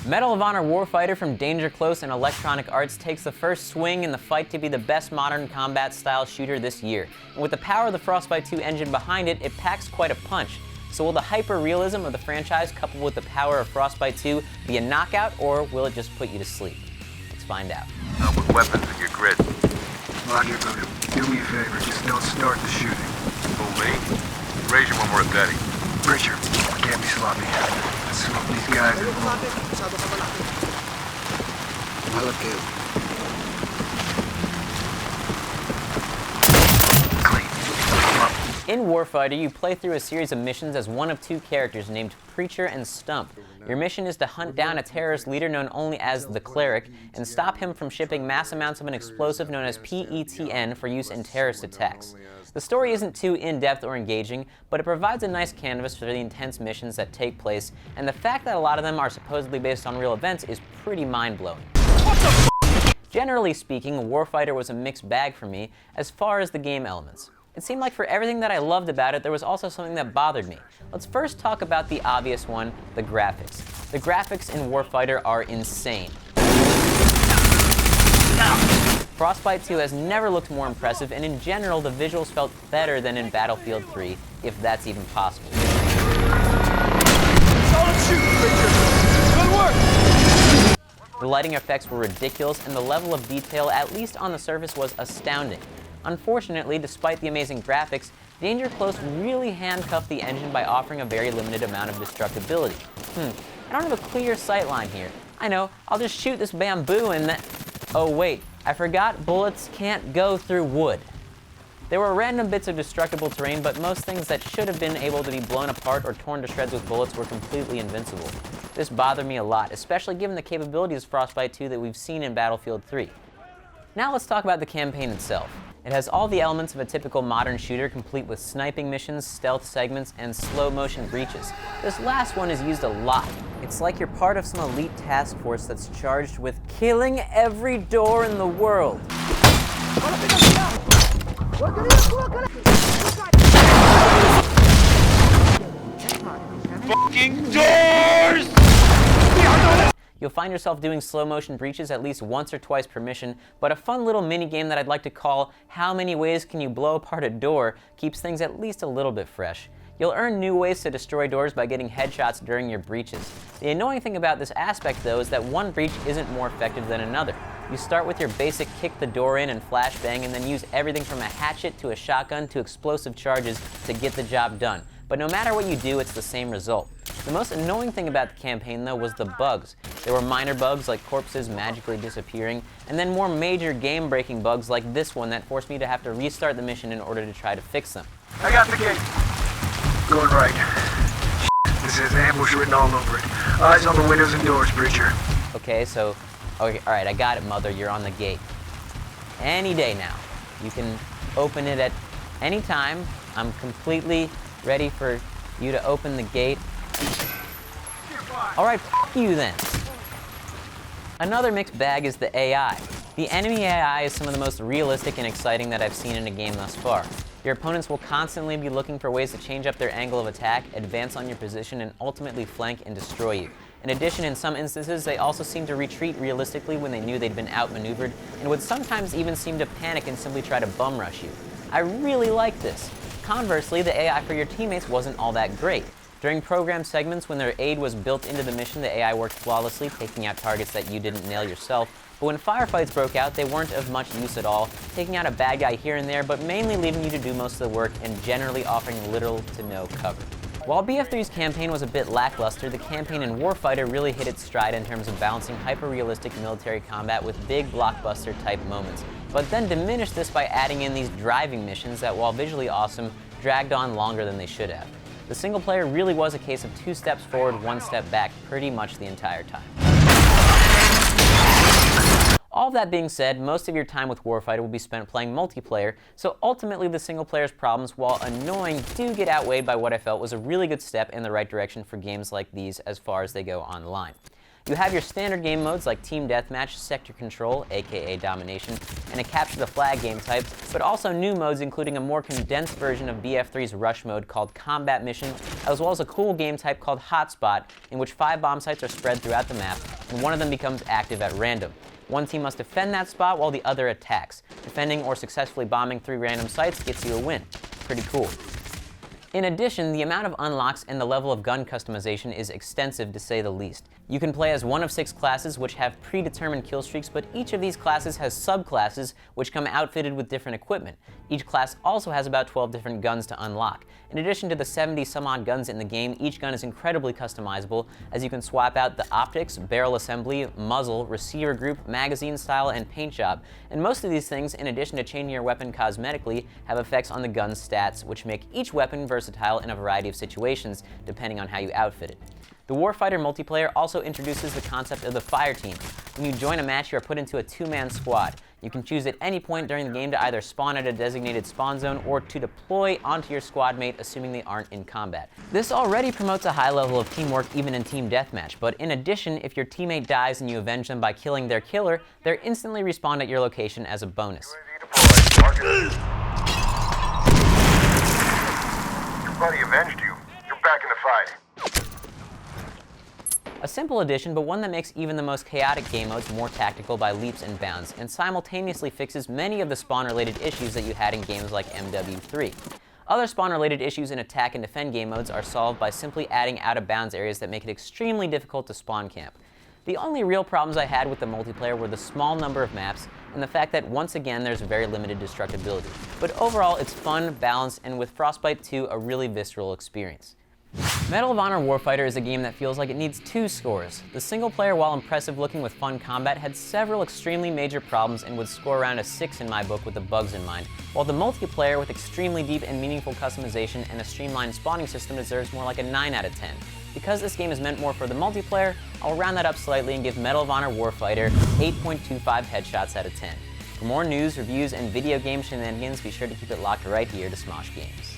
Medal of Honor Warfighter from Danger Close and Electronic Arts takes the first swing in the fight to be the best modern combat-style shooter this year. And with the power of the Frostbite 2 engine behind it, it packs quite a punch. So will the hyper-realism of the franchise coupled with the power of Frostbite 2 be a knockout, or will it just put you to sleep? Let's find out. Not with weapons in your grid. Roger, Buddha. Do me a favor, just don't start the shooting. Who, me? Raise you when we're steady. Richard, can't be sloppy. Let's smoke these guys and roll. In Warfighter, you play through a series of missions as one of two characters named Preacher and Stump. Your mission is to hunt down a terrorist leader known only as the Cleric and stop him from shipping mass amounts of an explosive known as PETN for use in terrorist attacks. The story isn't too in-depth or engaging, but it provides a nice canvas for the intense missions that take place, and the fact that a lot of them are supposedly based on real events is pretty mind-blowing. Generally speaking, Warfighter was a mixed bag for me as far as the game elements. It seemed like for everything that I loved about it, there was also something that bothered me. Let's first talk about the obvious one, the graphics. The graphics in Warfighter are insane. Frostbite 2 has never looked more impressive, and in general, the visuals felt better than in Battlefield 3, if that's even possible. Solid shoot, Victor! Good work! The lighting effects were ridiculous, and the level of detail, at least on the surface, was astounding. Unfortunately, despite the amazing graphics, Danger Close really handcuffed the engine by offering a very limited amount of destructibility. I don't have a clear sightline here. I know, I'll just shoot this bamboo and then... Oh wait, I forgot bullets can't go through wood. There were random bits of destructible terrain, but most things that should have been able to be blown apart or torn to shreds with bullets were completely invincible. This bothered me a lot, especially given the capabilities of Frostbite 2 that we've seen in Battlefield 3. Now let's talk about the campaign itself. It has all the elements of a typical modern shooter, complete with sniping missions, stealth segments, and slow-motion breaches. This last one is used a lot. It's like you're part of some elite task force that's charged with killing every door in the world. Fucking doors! You'll find yourself doing slow-motion breaches at least once or twice per mission, but a fun little mini-game that I'd like to call How Many Ways Can You Blow Apart a Door keeps things at least a little bit fresh. You'll earn new ways to destroy doors by getting headshots during your breaches. The annoying thing about this aspect, though, is that one breach isn't more effective than another. You start with your basic kick the door in and flashbang, and then use everything from a hatchet to a shotgun to explosive charges to get the job done. But no matter what you do, it's the same result. The most annoying thing about the campaign, though, was the bugs. There were minor bugs like corpses magically disappearing, and then more major game-breaking bugs like this one that forced me to have to restart the mission in order to try to fix them. I got the gate. Going right. This has ambush written all over it. Eyes on the windows and doors, Preacher. Okay, alright, I got it, Mother, you're on the gate. Any day now. You can open it at any time. I'm completely ready for you to open the gate. Alright, f*** you then. Another mixed bag is the AI. The enemy AI is some of the most realistic and exciting that I've seen in a game thus far. Your opponents will constantly be looking for ways to change up their angle of attack, advance on your position, and ultimately flank and destroy you. In addition, in some instances, they also seem to retreat realistically when they knew they'd been outmaneuvered, and would sometimes even seem to panic and simply try to bum rush you. I really like this. Conversely, the AI for your teammates wasn't all that great. During program segments, when their aid was built into the mission, the AI worked flawlessly, taking out targets that you didn't nail yourself. But when firefights broke out, they weren't of much use at all, taking out a bad guy here and there, but mainly leaving you to do most of the work and generally offering little to no cover. While BF3's campaign was a bit lackluster, the campaign in Warfighter really hit its stride in terms of balancing hyper-realistic military combat with big blockbuster-type moments, but then diminished this by adding in these driving missions that, while visually awesome, dragged on longer than they should have. The single player really was a case of 2 steps forward, 1 step back pretty much the entire time. All that being said, most of your time with Warfighter will be spent playing multiplayer, so ultimately the single player's problems, while annoying, do get outweighed by what I felt was a really good step in the right direction for games like these as far as they go online. You have your standard game modes like Team Deathmatch, Sector Control, aka Domination, and a Capture the Flag game type, but also new modes including a more condensed version of BF3's Rush mode called Combat Mission, as well as a cool game type called Hotspot, in which 5 bomb sites are spread throughout the map, and one of them becomes active at random. One team must defend that spot while the other attacks. Defending or successfully bombing 3 random sites gets you a win. Pretty cool. In addition, the amount of unlocks and the level of gun customization is extensive to say the least. You can play as one of 6 classes which have predetermined kill streaks, but each of these classes has subclasses which come outfitted with different equipment. Each class also has about 12 different guns to unlock. In addition to the 70 some odd guns in the game, each gun is incredibly customizable, as you can swap out the optics, barrel assembly, muzzle, receiver group, magazine style, and paint job. And most of these things, in addition to changing your weapon cosmetically, have effects on the gun's stats, which make each weapon versatile in a variety of situations, depending on how you outfit it. The Warfighter multiplayer also introduces the concept of the fire team. When you join a match, you are put into a 2-man squad. You can choose at any point during the game to either spawn at a designated spawn zone or to deploy onto your squad mate, assuming they aren't in combat. This already promotes a high level of teamwork even in team deathmatch, but in addition, if your teammate dies and you avenge them by killing their killer, they're instantly respawned at your location as a bonus. Your buddy avenged you. You're back in the fight. A simple addition, but one that makes even the most chaotic game modes more tactical by leaps and bounds, and simultaneously fixes many of the spawn-related issues that you had in games like MW3. Other spawn-related issues in attack and defend game modes are solved by simply adding out-of-bounds areas that make it extremely difficult to spawn camp. The only real problems I had with the multiplayer were the small number of maps and the fact that once again there's very limited destructibility. But overall, it's fun, balanced, and with Frostbite 2, a really visceral experience. Medal of Honor Warfighter is a game that feels like it needs 2 scores. The single player, while impressive looking with fun combat, had several extremely major problems and would score around a 6 in my book with the bugs in mind, while the multiplayer with extremely deep and meaningful customization and a streamlined spawning system deserves more like a 9 out of 10. Because this game is meant more for the multiplayer, I'll round that up slightly and give Medal of Honor Warfighter 8.25 headshots out of 10. For more news, reviews, and video game shenanigans, be sure to keep it locked right here to Smosh Games.